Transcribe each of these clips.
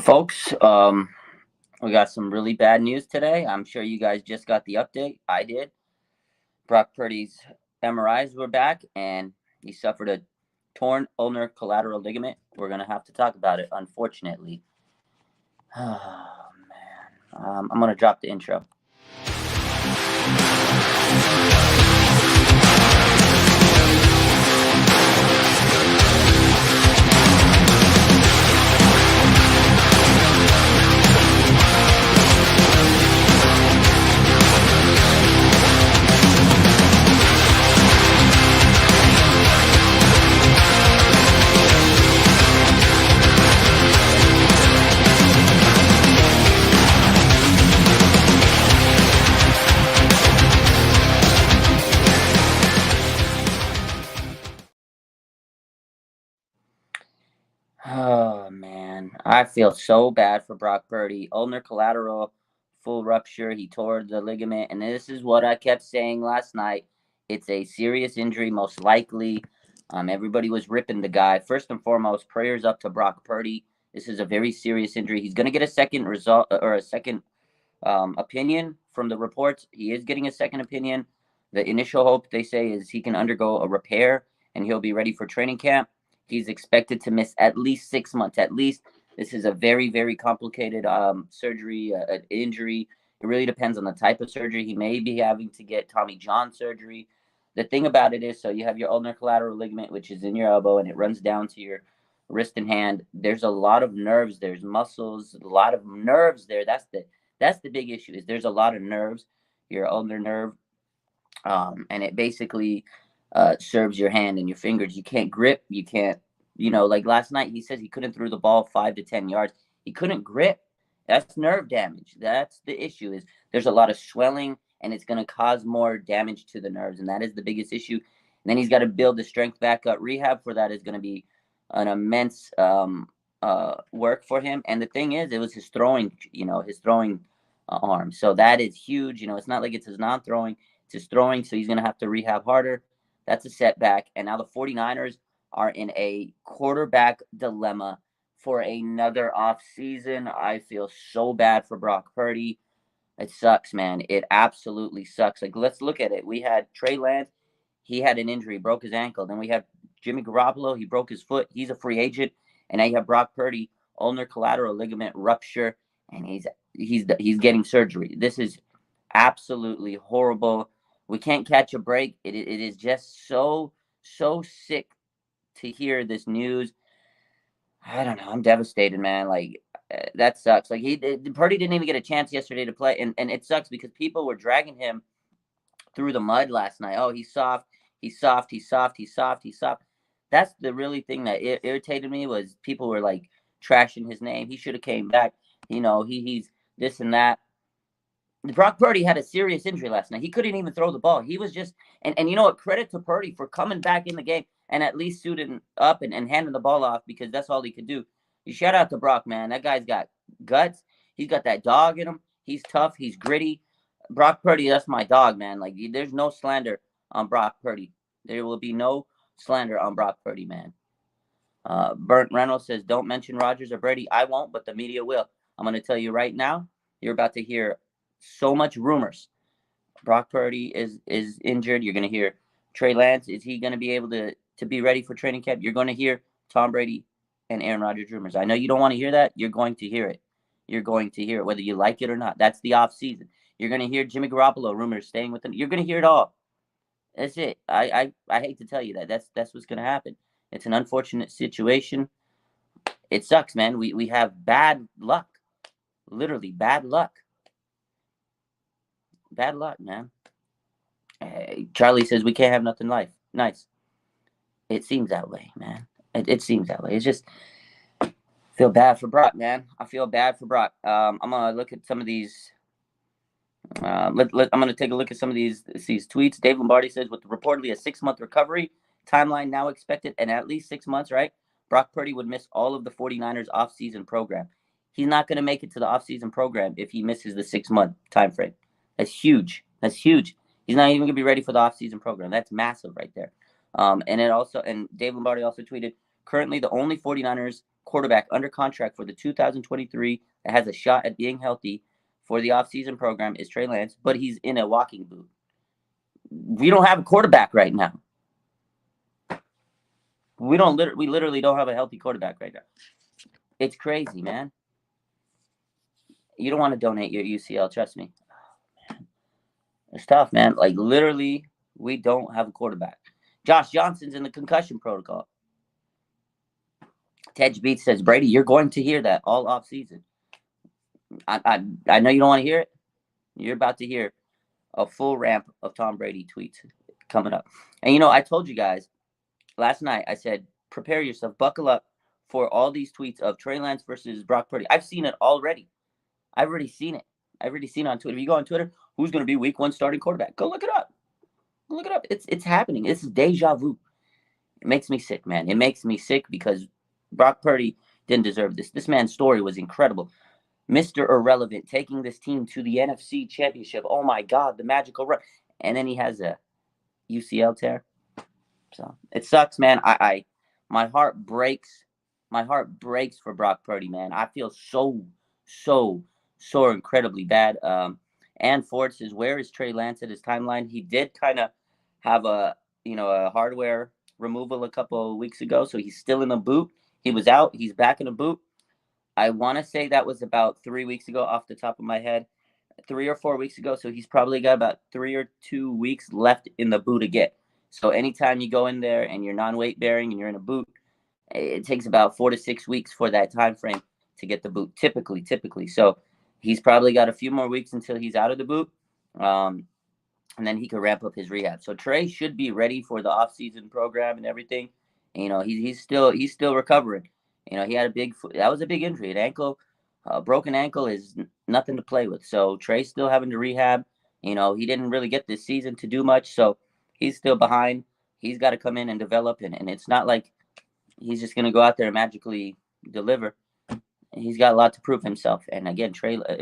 Folks, we got some really bad news today. I'm sure you guys just got the update. I did. Brock Purdy's MRIs were back, and he suffered a torn ulnar collateral ligament. We're going to have to talk about it, unfortunately. Oh, man. I'm going to drop the intro. Oh, man. I feel so bad for Brock Purdy. Ulnar collateral full rupture. He tore the ligament. And this is what I kept saying last night. It's a serious injury, most likely. Everybody was ripping the guy. First and foremost, prayers up to Brock Purdy. This is a very serious injury. He's going to get a second result or a second opinion from the reports. He is getting a second opinion. The initial hope, they say, is he can undergo a repair and he'll be ready for training camp. He's expected to miss at least 6 months. At least. This is a very, very complicated surgery, injury. It really depends on the type of surgery. He may be having to get Tommy John surgery. The thing about it is, so you have your ulnar collateral ligament, which is in your elbow, and it runs down to your wrist and hand. There's a lot of nerves. There's muscles, a lot of nerves there. That's the big issue. Is there's a lot of nerves, your ulnar nerve, and it basically serves your hand and your fingers. You can't grip. You can't, like last night, he says he couldn't throw the ball 5 to 10 yards. He couldn't grip. That's nerve damage. That's the issue. Is there's a lot of swelling, and it's going to cause more damage to the nerves, and that is the biggest issue. And then he's got to build the strength back up. Rehab for that is going to be an immense work for him. And the thing is, it was his throwing arm. So that is huge. It's not like it's his non-throwing. It's his throwing, so he's going to have to rehab harder. That's a setback. And now the 49ers are in a quarterback dilemma for another offseason. I feel so bad for Brock Purdy. It sucks, man. It absolutely sucks. Like, let's look at it. We had Trey Lance. He had an injury, broke his ankle. Then we had Jimmy Garoppolo. He broke his foot. He's a free agent. And now you have Brock Purdy, ulnar collateral ligament rupture, and he's getting surgery. This is absolutely horrible. We can't catch a break. It is just so sick to hear this news. I don't know. I'm devastated, man. Like, that sucks. Like, Purdy didn't even get a chance yesterday to play, and it sucks because people were dragging him through the mud last night. Oh, he's soft. He's soft. He's soft. He's soft. He's soft. That's the really thing that irritated me, was people were like trashing his name. He should have came back. He's this and that. Brock Purdy had a serious injury last night. He couldn't even throw the ball. He was just, and you know what? Credit to Purdy for coming back in the game and at least suiting up and handing the ball off, because that's all he could do. You shout out to Brock, man. That guy's got guts. He's got that dog in him. He's tough. He's gritty. Brock Purdy, that's my dog, man. Like, there's no slander on Brock Purdy. There will be no slander on Brock Purdy, man. Burnt Reynolds says, don't mention Rodgers or Brady. I won't, but the media will. I'm going to tell you right now, you're about to hear so much rumors. Brock Purdy is injured. You're going to hear Trey Lance. Is he going to be able to be ready for training camp? You're going to hear Tom Brady and Aaron Rodgers rumors. I know you don't want to hear that. You're going to hear it. You're going to hear it, whether you like it or not. That's the offseason. You're going to hear Jimmy Garoppolo rumors staying with them. You're going to hear it all. That's it. I hate to tell you that. That's what's going to happen. It's an unfortunate situation. It sucks, man. We have bad luck. Literally bad luck. Bad luck, man. Charlie says we can't have nothing nice. It seems that way, man. It seems that way. It's just, feel bad for Brock, man. I feel bad for Brock. I'm gonna look at some of these. I'm gonna take a look at some of these tweets. Dave Lombardi says, with reportedly a 6-month recovery timeline now expected, and at least 6 months, right? Brock Purdy would miss all of the 49ers offseason program. He's not going to make it to the offseason program if he misses the 6-month time frame. That's huge. He's not even going to be ready for the offseason program. That's massive right there. And Dave Lombardi also tweeted, currently the only 49ers quarterback under contract for the 2023 that has a shot at being healthy for the offseason program is Trey Lance, but he's in a walking boot. We don't have a quarterback right now. We literally don't have a healthy quarterback right now. It's crazy, man. You don't want to donate your UCL, trust me. It's tough, man. Like, literally, we don't have a quarterback. Josh Johnson's in the concussion protocol. Tej Beats says, Brady, you're going to hear that all offseason. I know you don't want to hear it. You're about to hear a full ramp of Tom Brady tweets coming up. And, I told you guys last night, I said, prepare yourself, buckle up for all these tweets of Trey Lance versus Brock Purdy. I've seen it already. I've already seen it. I've already seen it on Twitter. If you go on Twitter, who's going to be week 1 starting quarterback? Go look it up. Look it up. It's happening. It's deja vu. It makes me sick, man. It makes me sick because Brock Purdy didn't deserve this. This man's story was incredible. Mr. Irrelevant, taking this team to the NFC Championship. Oh, my God, the magical run. And then he has a UCL tear. So it sucks, man. My heart breaks. My heart breaks for Brock Purdy, man. I feel so incredibly bad. And Ford says, where is Trey Lance at his timeline? He did kind of have a hardware removal a couple of weeks ago, so he's still in the boot. He was out. He's back in the boot. I want to say that was about 3 weeks ago off the top of my head. 3 or 4 weeks ago, so he's probably got about 3 or 2 weeks left in the boot again. So anytime you go in there and you're non-weight bearing and you're in a boot, it takes about 4 to 6 weeks for that time frame to get the boot, typically. So he's probably got a few more weeks until he's out of the boot, and then he can ramp up his rehab. So Trey should be ready for the offseason program and everything. And, he's still recovering. He had that was a big injury. An ankle, broken ankle is nothing to play with. So Trey's still having to rehab. He didn't really get this season to do much, so he's still behind. He's got to come in and develop, and it's not like he's just going to go out there and magically deliver. He's got a lot to prove himself. And again,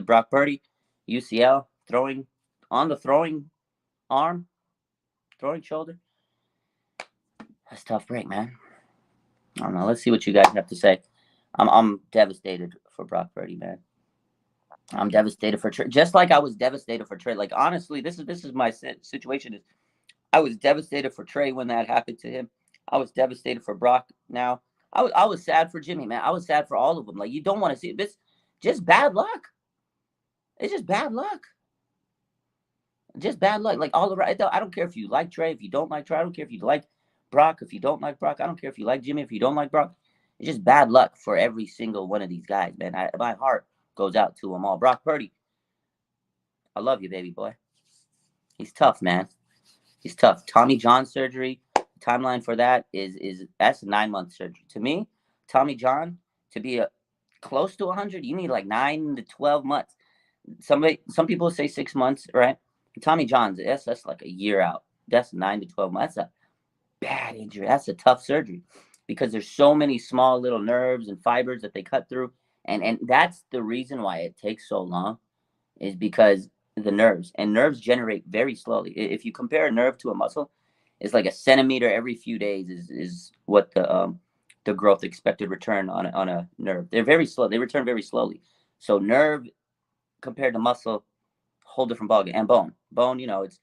Brock Purdy, UCL, throwing arm, throwing shoulder. That's a tough break, man. I don't know. Let's see what you guys have to say. I'm devastated for Brock Purdy, man. I'm devastated for Trey, just like I was devastated for Trey. Like, honestly, this is my situation. Is I was devastated for Trey when that happened to him. I was devastated for Brock now. I was sad for Jimmy, man. I was sad for all of them. Like, you don't want to see this. Just bad luck. It's just bad luck. Just bad luck. Like, all around. I don't care if you like Trey, if you don't like Trey. I don't care if you like Brock, if you don't like Brock. I don't care if you like Jimmy, if you don't like Brock. It's just bad luck for every single one of these guys, man. My heart goes out to them all. Brock Purdy, I love you, baby boy. He's tough, man. He's tough. Tommy John surgery, timeline for that is that's a 9-month surgery. To me, Tommy John, to be close to 100, you need like 9 to 12 months. Some people say 6 months, right? Tommy John's, that's like a year out. That's 9 to 12 months. That's a bad injury. That's a tough surgery because there's so many small little nerves and fibers that they cut through. And that's the reason why it takes so long, is because the nerves generate very slowly. If you compare a nerve to a muscle, it's like a centimeter every few days is what the growth expected return on a nerve. They're very slow. They return very slowly. So nerve compared to muscle, whole different ballgame. And bone, it's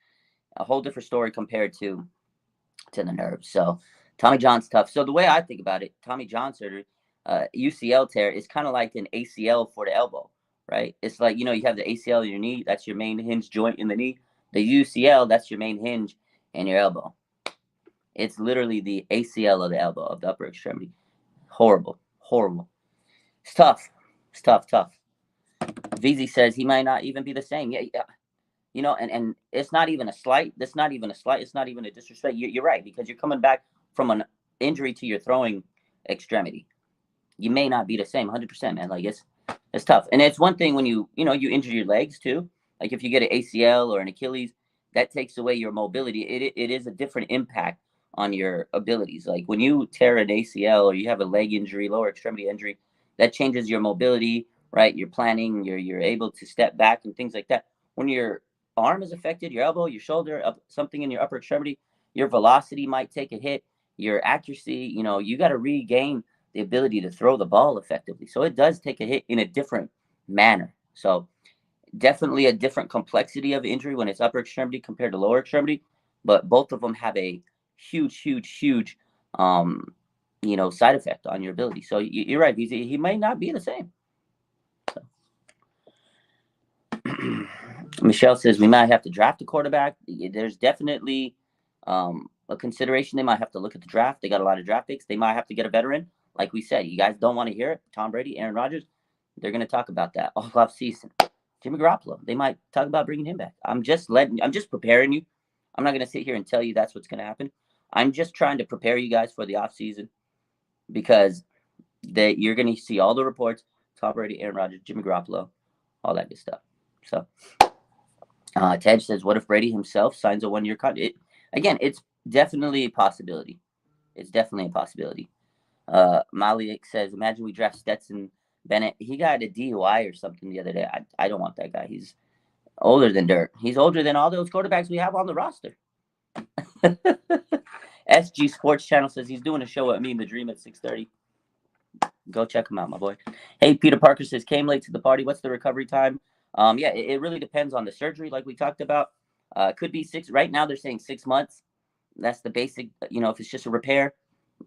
a whole different story compared to the nerves. So Tommy John's tough. So the way I think about it, Tommy John surgery, UCL tear is kind of like an ACL for the elbow, right? It's like, you have the ACL in your knee. That's your main hinge joint in the knee. The UCL, that's your main hinge in your elbow. It's literally the ACL of the elbow, of the upper extremity. Horrible. It's tough. VZ says he might not even be the same. Yeah. And it's not even a slight. That's not even a slight. It's not even a disrespect. You're right, because you're coming back from an injury to your throwing extremity. You may not be the same 100%, man. Like, it's tough. And it's one thing when you injure your legs too. Like, if you get an ACL or an Achilles, that takes away your mobility. It is a different impact on your abilities. Like, when you tear an ACL or you have a leg injury, lower extremity injury, that changes your mobility, right? Your planning, you're able to step back and things like that. When your arm is affected, your elbow, your shoulder, something in your upper extremity, your velocity might take a hit, your accuracy, you got to regain the ability to throw the ball effectively. So it does take a hit in a different manner. So definitely a different complexity of injury when it's upper extremity compared to lower extremity, but both of them have a huge side effect on your ability. So you're right. He might not be the same. So. Michelle says we might have to draft a quarterback. There's definitely a consideration. They might have to look at the draft. They got a lot of draft picks. They might have to get a veteran. Like we said, you guys don't want to hear it. Tom Brady, Aaron Rodgers, they're going to talk about that all off season. Jimmy Garoppolo, they might talk about bringing him back. I'm just preparing you. I'm not going to sit here and tell you that's what's going to happen. I'm just trying to prepare you guys for the off season because you're going to see all the reports. Tom Brady, Aaron Rodgers, Jimmy Garoppolo, all that good stuff. So Ted says, what if Brady himself signs a 1-year contract? Again, it's definitely a possibility. It's definitely a possibility. Malik says, imagine we draft Stetson Bennett. He got a DUI or something the other day. I don't want that guy. He's older than dirt. He's older than all those quarterbacks we have on the roster. SG Sports Channel says he's doing a show at Me and the Dream at 6:30. Go check him out, my boy. Hey, Peter Parker says, came late to the party. What's the recovery time? Yeah, it really depends on the surgery, like we talked about. Could be 6. Right now, they're saying 6 months. That's the basic, if it's just a repair.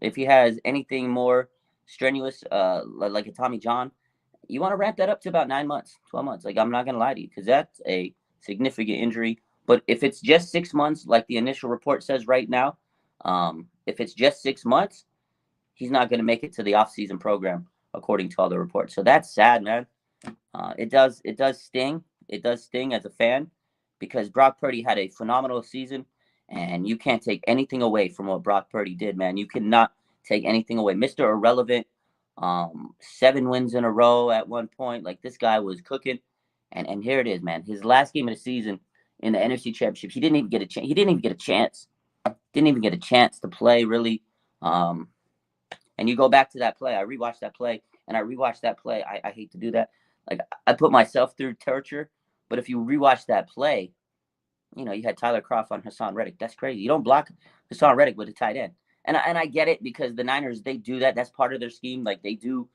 If he has anything more strenuous, like a Tommy John, you want to ramp that up to about 9 months, 12 months. Like, I'm not going to lie to you, because that's a significant injury. But if it's just 6 months, like the initial report says right now, if it's just 6 months, he's not going to make it to the off-season program, according to all the reports. So that's sad, man. It does sting. It does sting as a fan because Brock Purdy had a phenomenal season, and you can't take anything away from what Brock Purdy did, man. You cannot take anything away. Mr. Irrelevant, 7 wins in a row at one point. Like, this guy was cooking, and here it is, man. His last game of the season in the NFC Championship, he didn't even get a chance. Didn't even get a chance to play, really. And you go back to that play. I rewatched that play. I hate to do that. Like, I put myself through torture. But if you rewatch that play, you had Tyler Kroft on Hassan Reddick. That's crazy. You don't block Hassan Reddick with a tight end. And I get it because the Niners, they do that. That's part of their scheme. Like, they do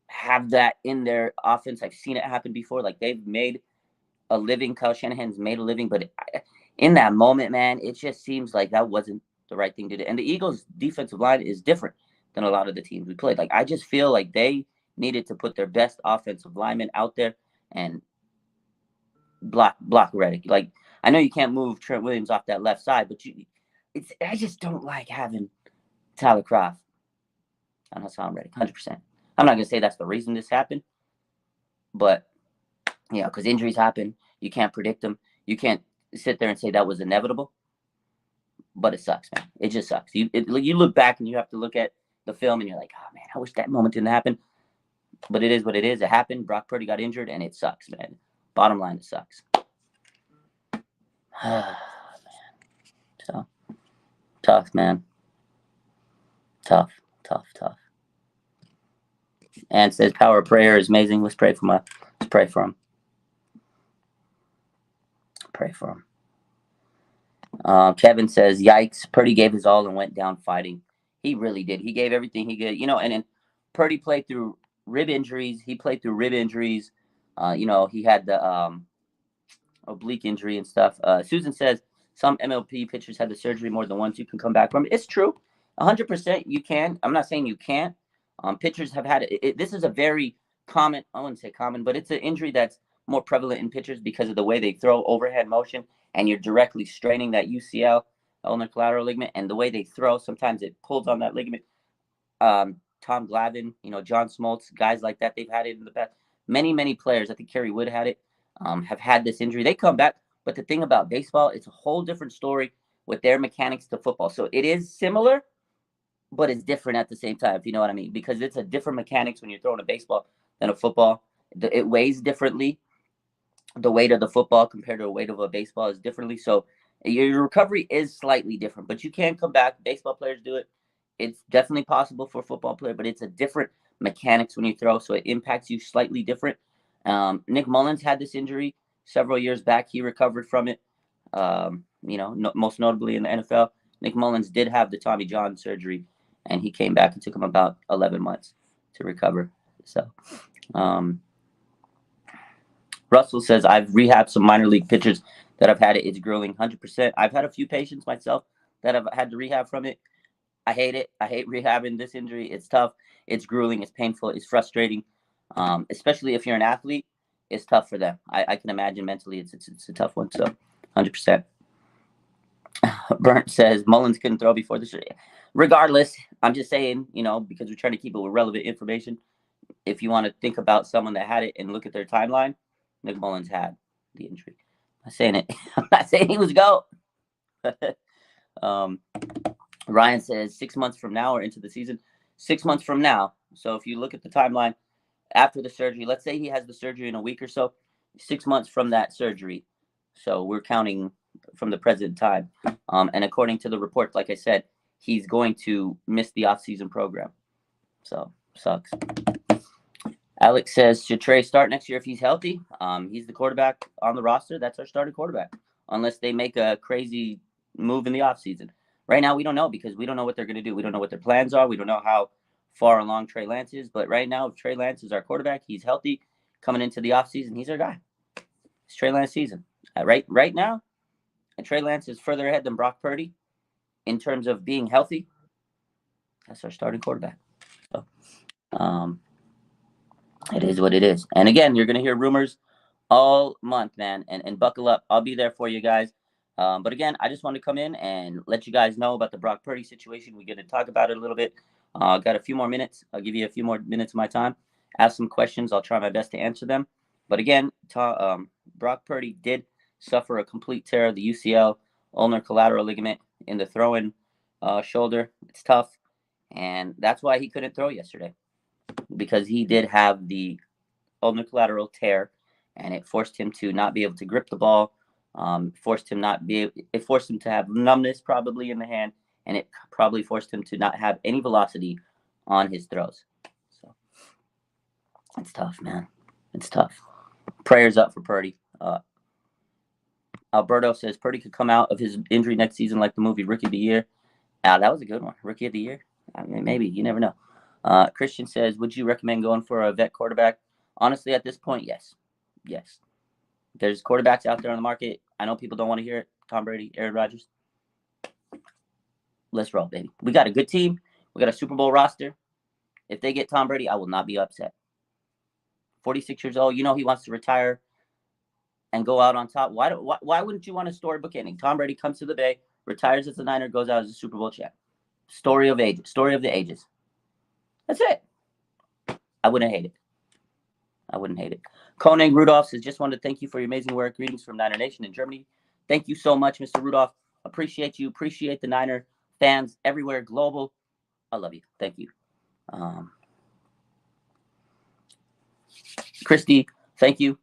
have that in their offense. I've seen it happen before. Like, they've made a living. Kyle Shanahan's made a living. But in that moment, man, it just seems like that wasn't the right thing to do. And the Eagles' defensive line is different than a lot of the teams we played. Like, I just feel like they needed to put their best offensive lineman out there and block Reddick. Like, I know you can't move Trent Williams off that left side, but I just don't like having Tyler Kroft on Hassan Reddick, 100%. I'm not going to say that's the reason this happened, but, because injuries happen. You can't predict them. You can't sit there and say that was inevitable, but it sucks, man. It just sucks. You look back and you have to look at the film and you're like, oh, man, I wish that moment didn't happen. But it is what it is. It happened. Brock Purdy got injured, and it sucks, man. Bottom line, it sucks. Man. So, tough, man. Tough. And says, power of prayer is amazing. Let's pray for him. Pray for him. Kevin says, yikes. Purdy gave his all and went down fighting. He really did. He gave everything he could. And then Purdy played through rib injuries. He had the oblique injury and stuff. Susan says some MLB pitchers had the surgery more than once. You can come back from it. It's true. 100% you can. I'm not saying you can't. Pitchers have had it. This is a very common, I wouldn't say common, but it's an injury that's more prevalent in pitchers because of the way they throw overhead motion, and you're directly straining that UCL, ulnar collateral ligament, and the way they throw, sometimes it pulls on that ligament. Tom Glavine, John Smoltz, guys like that, they've had it in the past. Many players, I think Kerry Wood had it, have had this injury. They come back, but the thing about baseball, it's a whole different story with their mechanics to football. So it is similar, but it's different at the same time, if you know what I mean, because it's a different mechanics when you're throwing a baseball than a football. It weighs differently. The weight of the football compared to the weight of a baseball is differently. So your recovery is slightly different, but you can come back. Baseball players do it. It's definitely possible for a football player, but it's a different mechanics when you throw, so it impacts you slightly different. Nick Mullins had this injury several years back. He recovered from it, most notably in the NFL. Nick Mullins did have the Tommy John surgery, and he came back. It took him about 11 months to recover. So, Russell says, I've rehabbed some minor league pitchers that have had it. It's grueling, 100%. I've had a few patients myself that have had to rehab from it. I hate it. I hate rehabbing this injury. It's tough. It's grueling. It's painful. It's frustrating, especially if you're an athlete. It's tough for them. I can imagine mentally it's a tough one. So, 100%. Burnt says Mullins couldn't throw before the surgery. Regardless, I'm just saying, because we're trying to keep it with relevant information. If you want to think about someone that had it and look at their timeline, Nick Mullins had the injury. I'm not saying it. I'm not saying he was GOAT. Ryan says 6 months from now or into the season. 6 months from now. So if you look at the timeline after the surgery, let's say he has the surgery in a week or so, 6 months from that surgery. So we're counting from the present time. And according to the report, like I said, he's going to miss the offseason program. So sucks. Alex says, should Trey start next year if he's healthy? He's the quarterback on the roster. That's our starting quarterback, unless they make a crazy move in the offseason. Right now, we don't know because we don't know what they're going to do. We don't know what their plans are. We don't know how far along Trey Lance is. But right now, if Trey Lance is our quarterback, he's healthy coming into the offseason. He's our guy. It's Trey Lance season. Right now, and Trey Lance is further ahead than Brock Purdy in terms of being healthy. That's our starting quarterback. So, it is what it is. And again, you're going to hear rumors all month, man. And buckle up. I'll be there for you guys. But again, I just want to come in and let you guys know about the Brock Purdy situation. We're going to talk about it a little bit. Got a few more minutes. I'll give you a few more minutes of my time. Ask some questions. I'll try my best to answer them. But again, Brock Purdy did suffer a complete tear of the UCL, ulnar collateral ligament in the throwing shoulder. It's tough. And that's why he couldn't throw yesterday, because he did have the ulnar collateral tear, and it forced him to not be able to grip the ball. It forced him to have numbness probably in the hand, and it probably forced him to not have any velocity on his throws. So it's tough, man. It's tough. Prayers up for Purdy. Alberto says Purdy could come out of his injury next season like the movie Rookie of the Year. That was a good one. Rookie of the Year. I mean, maybe. You never know. Christian says, would you recommend going for a vet quarterback? Honestly, at this point, yes. Yes. There's quarterbacks out there on the market. I know people don't want to hear it. Tom Brady, Aaron Rodgers. Let's roll, baby. We got a good team. We got a Super Bowl roster. If they get Tom Brady, I will not be upset. 46 years old. He wants to retire and go out on top. Why wouldn't you want a storybook ending? Tom Brady comes to the Bay, retires as a Niner, goes out as a Super Bowl champ. Story of the ages. That's it. I wouldn't hate it. Conan Rudolph says, just wanted to thank you for your amazing work. Greetings from Niner Nation in Germany. Thank you so much, Mr. Rudolph. Appreciate you. Appreciate the Niner fans everywhere, global. I love you. Thank you. Christy, thank you.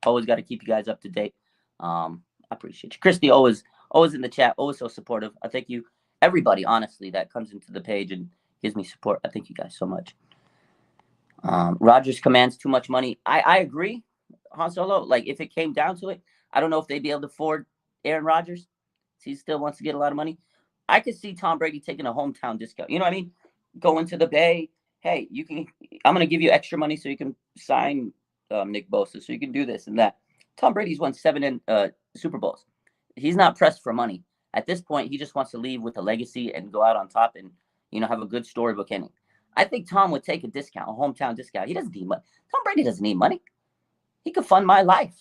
Always got to keep you guys up to date. I appreciate you. Christy, always in the chat, always so supportive. I thank you. Everybody, honestly, that comes into the page and gives me support. I thank you guys so much. Rodgers commands too much money. I agree, Han Solo. Like, if it came down to it, I don't know if they'd be able to afford Aaron Rodgers. He still wants to get a lot of money. I could see Tom Brady taking a hometown discount. You know what I mean? Going to the Bay. Hey, I'm going to give you extra money so you can sign Nick Bosa, so you can do this and that. Tom Brady's won 7 Super Bowls. He's not pressed for money. At this point, he just wants to leave with a legacy and go out on top and, have a good storybook ending. I think Tom would take a discount, a hometown discount. He doesn't need money. Tom Brady doesn't need money. He could fund my life.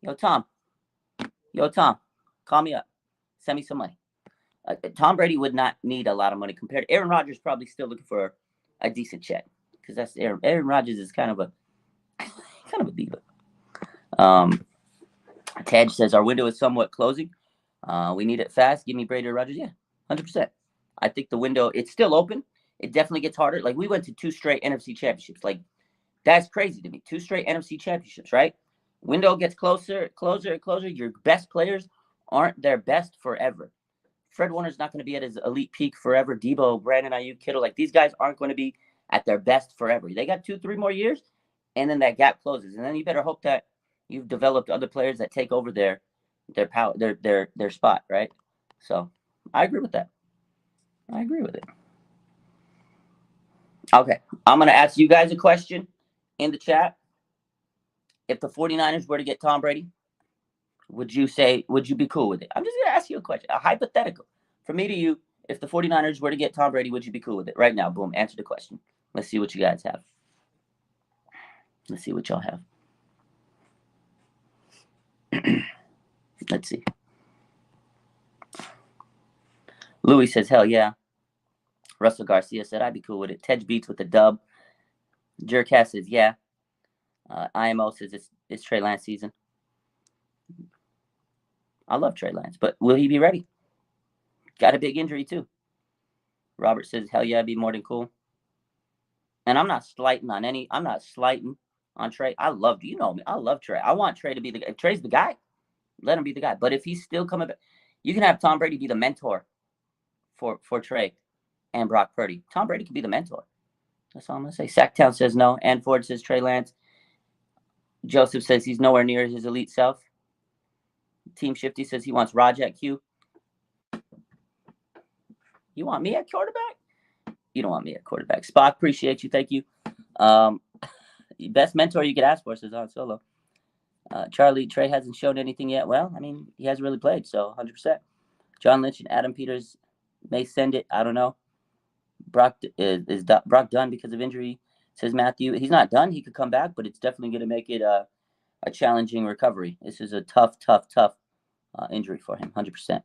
Yo, Tom, call me up. Send me some money. Tom Brady would not need a lot of money compared to Aaron Rodgers. Probably still looking for a decent check, because that's Aaron Rodgers is kind of a diva. Ted says our window is somewhat closing. We need it fast. Give me Brady or Rodgers. Yeah, 100%. I think the window, it's still open. It definitely gets harder. Like, we went to 2 straight NFC championships. Like, that's crazy to me. 2 straight NFC championships, right? Window gets closer. Your best players aren't their best forever. Fred Warner's not going to be at his elite peak forever. Debo, Brandon Ayuk, Kittle, like, these guys aren't going to be at their best forever. They got 2-3 more years, and then that gap closes. And then you better hope that you've developed other players that take over their power, their spot, right? So I agree with that. I agree with it. Okay. I'm going to ask you guys a question in the chat. If the 49ers were to get Tom Brady, would you be cool with it? I'm just going to ask you a question, a hypothetical. From me to you, if the 49ers were to get Tom Brady, would you be cool with it? Right now, boom, answer the question. Let's see what you guys have. Let's see what y'all have. Let's see. Louis says, hell yeah. Russell Garcia said, I'd be cool with it. Tej Beats with the dub. Jerkass says, yeah. IMO says it's Trey Lance season. I love Trey Lance, but will he be ready? Got a big injury, too. Robert says, hell yeah, I'd be more than cool. And I'm not slighting on Trey. I love, you know me, I love Trey. I want Trey to be the guy. If Trey's the guy, let him be the guy. But if he's still coming back, you can have Tom Brady be the mentor for Trey and Brock Purdy. Tom Brady can be the mentor. That's all I'm going to say. Sacktown says no. Ann Ford says Trey Lance. Joseph says he's nowhere near his elite self. Team Shifty says he wants Raj at Q. You want me at quarterback? You don't want me at quarterback. Spock, appreciate you. Thank you. Best mentor you could ask for, says Han Solo. Charlie, Trey hasn't shown anything yet. Well, I mean, he hasn't really played, so 100%. John Lynch and Adam Peters may send it. I don't know. Brock is Brock done because of injury, says Matthew. He's not done. He could come back, but it's definitely going to make it a challenging recovery. This is a tough injury for him, 100%.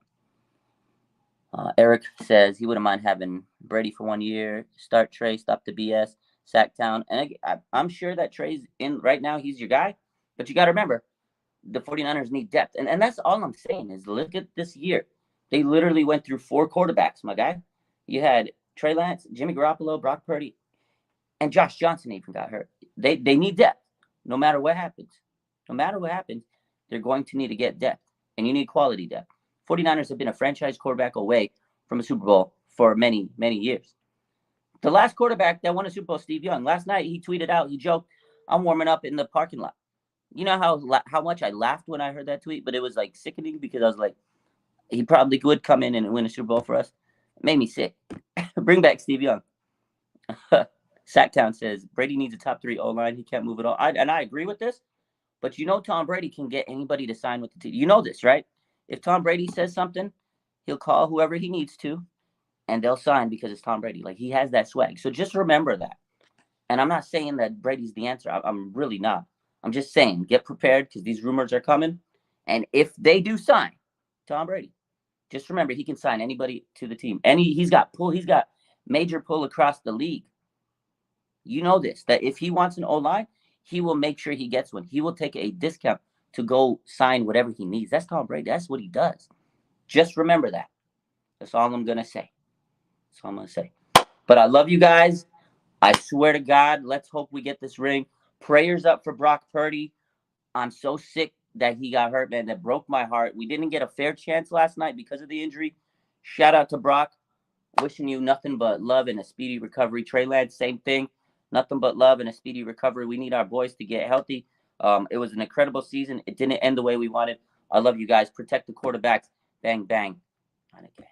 Eric says he wouldn't mind having Brady for 1 year. Start Trey, stop the BS, Sacktown. And I'm sure that Trey's in right now. He's your guy. But you got to remember, the 49ers need depth. And that's all I'm saying is look at this year. They literally went through 4 quarterbacks, my guy. You had Trey Lance, Jimmy Garoppolo, Brock Purdy, and Josh Johnson even got hurt. They need depth no matter what happens. No matter what happens, they're going to need to get depth. And you need quality depth. 49ers have been a franchise quarterback away from a Super Bowl for many, many years. The last quarterback that won a Super Bowl, Steve Young. Last night, he tweeted out, he joked, I'm warming up in the parking lot. You know how much I laughed when I heard that tweet, but it was like sickening because I was like, he probably would come in and win a Super Bowl for us. It made me sick. Bring back Steve Young. Sacktown says, Brady needs a top 3 O-line. He can't move at all. And I agree with this, but you know Tom Brady can get anybody to sign with the team. You know this, right? If Tom Brady says something, he'll call whoever he needs to, and they'll sign because it's Tom Brady. Like, he has that swag. So just remember that. And I'm not saying that Brady's the answer. I'm really not. I'm just saying, get prepared because these rumors are coming. And if they do sign Tom Brady, just remember he can sign anybody to the team. And he's got major pull across the league. You know this, that if he wants an O-line, he will make sure he gets one. He will take a discount to go sign whatever he needs. That's Tom Brady. That's what he does. Just remember that. That's all I'm going to say. That's all I'm going to say. But I love you guys. I swear to God, let's hope we get this ring. Prayers up for Brock Purdy. I'm so sick that he got hurt, man. That broke my heart. We didn't get a fair chance last night because of the injury. Shout out to Brock. Wishing you nothing but love and a speedy recovery. Trey Lance, same thing. Nothing but love and a speedy recovery. We need our boys to get healthy. It was an incredible season. It didn't end the way we wanted. I love you guys. Protect the quarterbacks. Bang, bang. Okay.